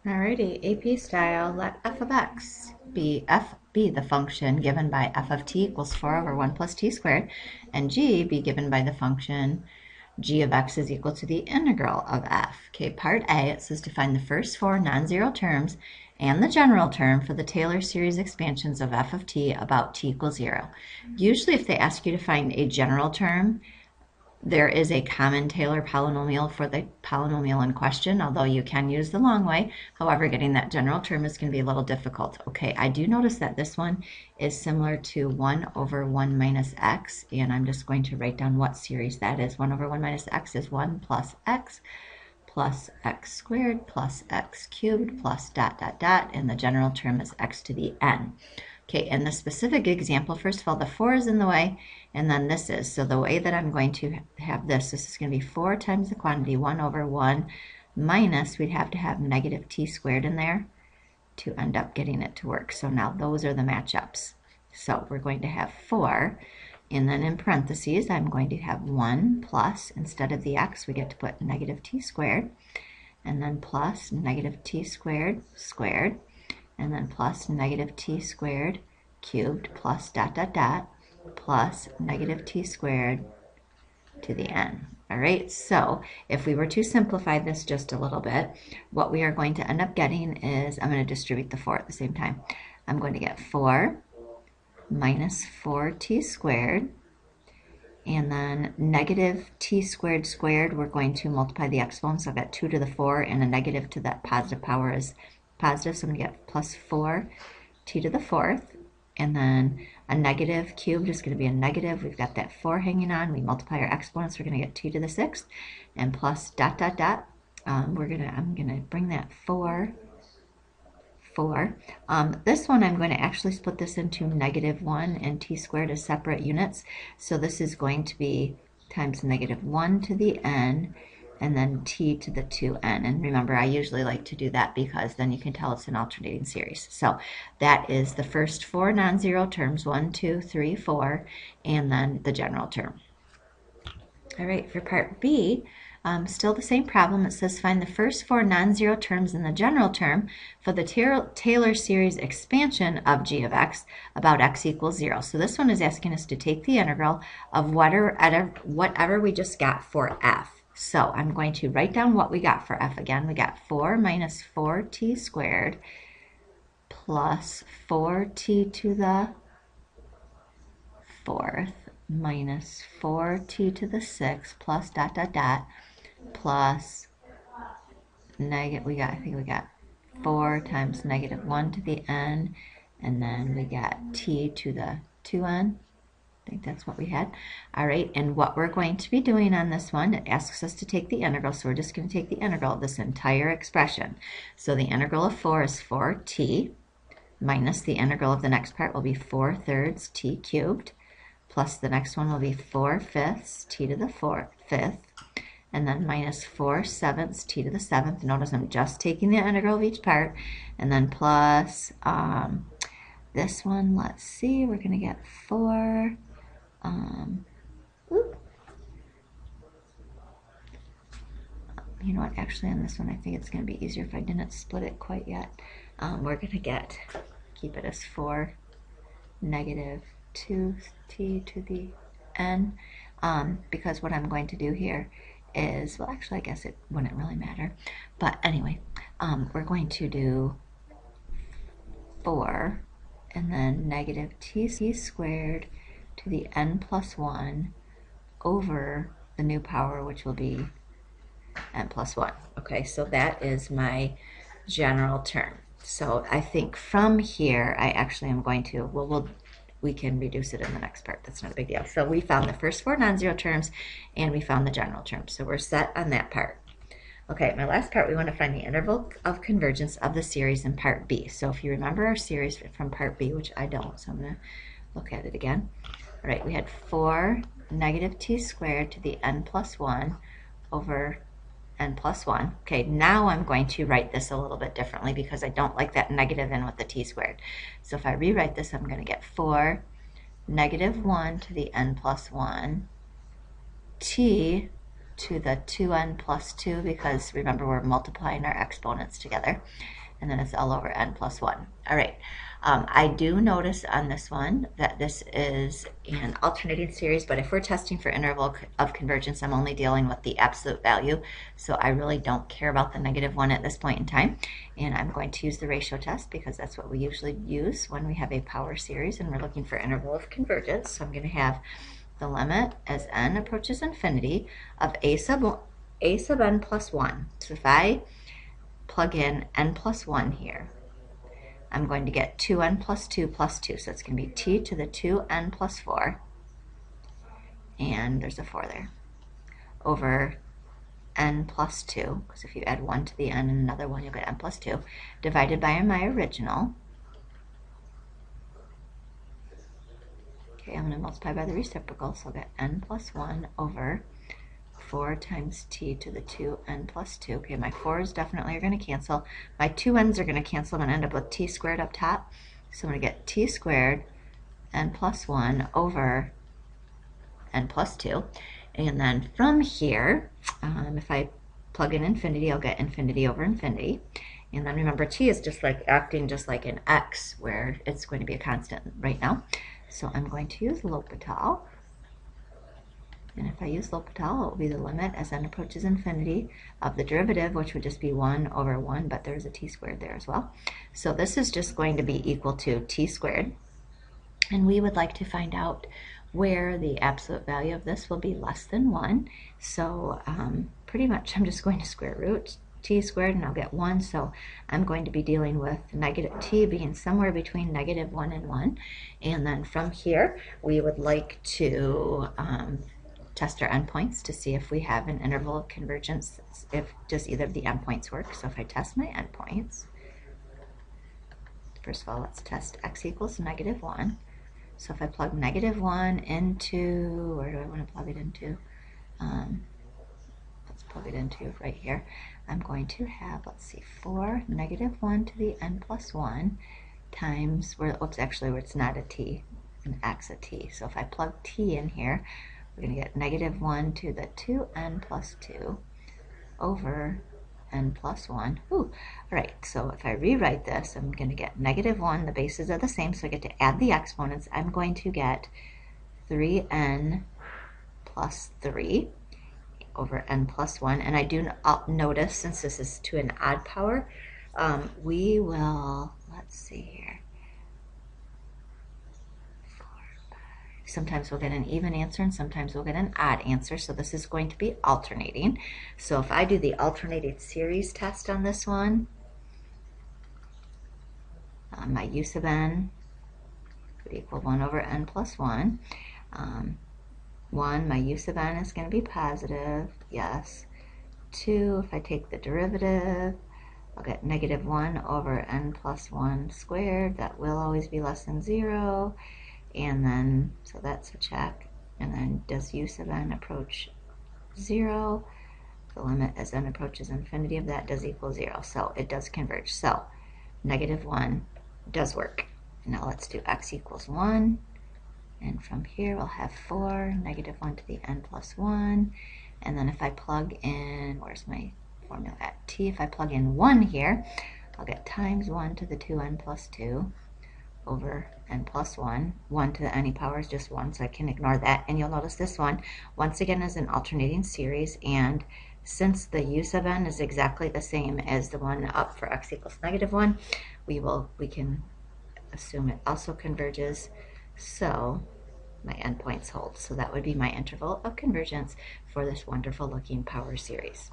Alrighty, AP style, let f of x be the function given by f of t equals 4 over 1 plus t squared, and g be given by the function g of x is equal to the integral of f. Okay, part A, it says to find the first four non-zero terms and the general term for the Taylor series expansions of f of t about t equals 0. Usually if they ask you to find a general term, there is a common Taylor polynomial for the polynomial in question, although you can use the long way. However, getting that general term is going to be a little difficult. Okay, I do notice that this one is similar to 1 over 1 minus x, and I'm just going to write down what series that is. 1 over 1 minus x is 1 plus x squared plus x cubed plus dot dot dot, and the general term is x to the n. Okay, in the specific example, first of all, the 4 is in the way, and then this is. So the way that I'm going to have this is going to be 4 times the quantity, 1 over 1, minus, we'd have to have negative t squared in there to end up getting it to work. So now those are the matchups. So we're going to have 4, and then in parentheses, I'm going to have 1 plus, instead of the x, we get to put negative t squared, and then plus negative t squared squared, and then plus negative t squared cubed plus dot dot dot plus negative t squared to the n. All right, so if we were to simplify this just a little bit, what we are going to end up getting is, I'm going to distribute the 4 at the same time. I'm going to get 4 minus 4t squared, and then negative t squared squared, we're going to multiply the exponents. So I've got 2 to the 4, and a negative to that positive power is positive, so I'm going to get plus 4 t to the 4th, and then a negative cubed is going to be a negative. We've got that 4 hanging on. We multiply our exponents, we're going to get t to the 6th, and plus dot dot dot. I'm going to bring that 4. This one I'm going to actually split this into negative 1 and t squared as separate units. So this is going to be times negative 1 to the n, and then t to the 2n. And remember, I usually like to do that because then you can tell it's an alternating series. So that is the first 4 non-zero terms, 1, 2, 3, 4, and then the general term. All right, for part B, still the same problem. It says find the first 4 non-zero terms in the general term for the Taylor series expansion of g of x about x equals 0. So this one is asking us to take the integral of whatever we just got for f. So I'm going to write down what we got for f again. We got 4 minus 4t squared plus 4t to the 4th minus 4t to the 6th plus dot dot dot plus negative, I think we got 4 times negative 1 to the n, and then we got t to the 2n. I think that's what we had. All right, and what we're going to be doing on this one, it asks us to take the integral, so we're just going to take the integral of this entire expression. So the integral of 4 is 4t, minus the integral of the next part will be 4 thirds t cubed, plus the next one will be 4 fifths t to the 5th, and then minus 4 sevenths t to the 7th. Notice I'm just taking the integral of each part, and then plus this one, let's see, we're going to get 4, you know what, actually on this one I think it's going to be easier if I didn't split it quite yet. We're going to keep it as 4 negative 2t to the n, because what I'm going to do here is, well, actually I guess it wouldn't really matter, but anyway, we're going to do 4 and then negative t squared to the n plus 1 over the new power, which will be n plus 1. Okay, so that is my general term. So I think from here, I actually am going to, we can reduce it in the next part. That's not a big deal. So we found the first 4 non-zero terms, and we found the general term. So we're set on that part. Okay, my last part, we want to find the interval of convergence of the series in part B. So if you remember our series from part B, which I don't, so I'm going to look at it again. All right, we had 4 negative t squared to the n plus 1 over n plus 1. Okay, now I'm going to write this a little bit differently because I don't like that negative in with the t squared. So if I rewrite this, I'm going to get 4 negative 1 to the n plus 1 t to the 2n plus 2, because remember we're multiplying our exponents together, and then it's L over n plus 1. All right, I do notice on this one that this is an alternating series, but if we're testing for interval of convergence, I'm only dealing with the absolute value, so I really don't care about the -1 at this point in time, and I'm going to use the ratio test because that's what we usually use when we have a power series and we're looking for interval of convergence. So I'm going to have the limit as n approaches infinity of a sub n plus 1. So if I plug in n plus 1 here, I'm going to get 2n plus 2 plus 2. So it's going to be t to the 2n plus 4, and there's a 4 there, over n plus 2, because if you add 1 to the n and another 1, you'll get n plus 2, divided by my original. Okay, I'm going to multiply by the reciprocal, so I'll get n plus 1 over 4 times t to the 2n plus 2. Okay, my 4's definitely are going to cancel. My 2n's are going to cancel. I'm going to end up with t squared up top. So I'm going to get t squared n plus 1 over n plus 2. And then from here, if I plug in infinity, I'll get infinity over infinity. And then remember, t is just like acting just like an x, where it's going to be a constant right now. So I'm going to use L'Hopital. And if I use L'Hopital, it will be the limit as n approaches infinity of the derivative, which would just be 1 over 1, but there's a t squared there as well. So this is just going to be equal to t squared. And we would like to find out where the absolute value of this will be less than 1. So pretty much I'm just going to square root t squared and I'll get 1. So I'm going to be dealing with negative t being somewhere between -1 and 1. And then from here, we would like to test our endpoints to see if we have an interval of convergence, if does either of the endpoints work. So if I test my endpoints, first of all, let's test x equals -1. So if I plug -1 into, where do I want to plug it into? Let's plug it into right here. I'm going to have, let's see, 4 -1 to the n plus 1 times, where it's not a t, an x a t. So if I plug t in here, we're going to get -1 to the 2n plus 2 over n plus 1. Ooh, all right, so if I rewrite this, I'm going to get -1, the bases are the same, so I get to add the exponents. I'm going to get 3n plus 3 over n plus 1, and I do notice, since this is to an odd power, we will, let's see here, sometimes we'll get an even answer and sometimes we'll get an odd answer, so this is going to be alternating. So if I do the alternated series test on this one, my u sub n would equal 1 over n plus 1. 1, my u sub n is going to be positive, yes. 2, if I take the derivative, I'll get -1 over n plus 1 squared. That will always be less than 0. And then, so that's a check. And then, does u sub n approach 0? The limit as n approaches infinity of that does equal 0. So it does converge. So -1 does work. Now let's do x equals 1. And from here we'll have 4, -1 to the n plus 1. And then if I plug in, where's my formula at t? If I plug in 1 here, I'll get times 1 to the 2n plus 2 over n plus 1. 1 to the any power is just 1, so I can ignore that. And you'll notice this one, once again, is an alternating series. And since the u sub n is exactly the same as the one up for x equals -1, we can assume it also converges. So my endpoints hold. So that would be my interval of convergence for this wonderful looking power series.